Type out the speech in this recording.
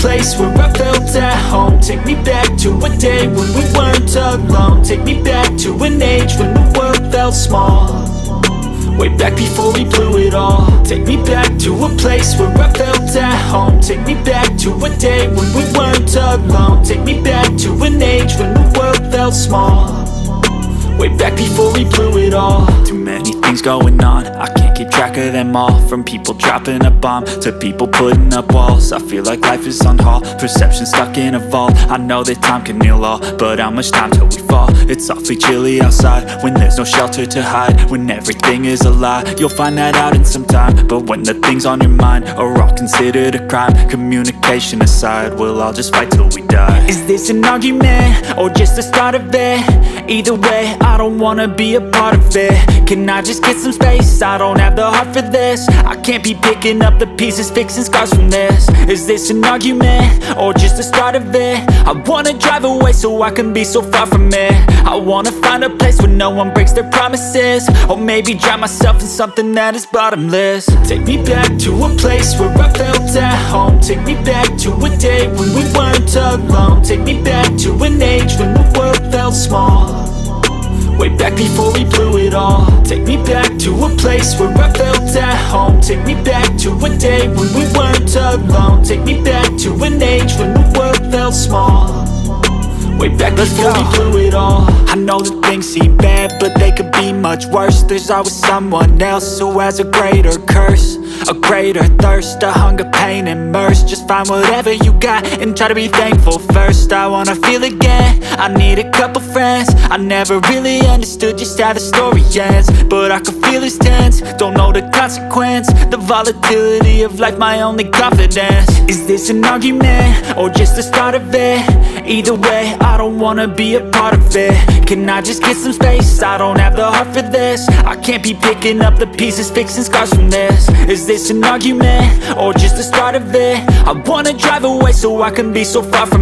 place where I felt at home. Take me back to a day when we weren't alone. Take me back to an age when the world felt small, way back before we blew it all. Take me back to a place where I felt at home. Take me back to a day when we weren't alone. Take me back to an age when the world felt small, way back before we blew it all. Too many things going on, I can't keep track of them all. From people dropping a bomb to people putting up walls. I feel like life is on hold, perception stuck in a vault. I know that time can heal all, but how much time till we fall? It's awfully chilly outside when there's no shelter to hide. When everything is a lie, you'll find that out in some time. But when the things on your mind are all considered a crime, communication aside, we'll all just fight till we die. Is this an argument or just the start of it? Either way, I don't wanna be a part of it. Can I just get some space? I don't have the heart for this. I can't be picking up the pieces, fixing scars from this. Is this an argument or just the start of it? I wanna drive away so I can be so far from it. I wanna find a place where no one breaks their promises, or maybe drown myself in something that is bottomless. Take me back to a place where I felt at home. Take me back to a day when we weren't alone. Take me back to an age when the world felt small, way back before we blew it all. Take me back to a place where I felt at home. Take me back to a day when we weren't alone. Take me back to an age when the world felt small, way back before we blew it all. I know that things seem bad, but they could be much worse. There's always someone else who has a greater curse, a greater thirst, a hunger, pain, and mercy. Just find whatever you got and try to be thankful first. I wanna feel again, I need a couple friends. I never really understood just how the story ends, but I can feel it's tense, don't know the consequence. The volatility of life, my only confidence. Is this an argument or just the start of it? Either way, I don't wanna be a part of it. Can I just get some space? I don't have the heart for this. I can't be picking up the pieces, fixing scars from this. Is this an argument or just the start of it? I wanna drive away so I can be so far from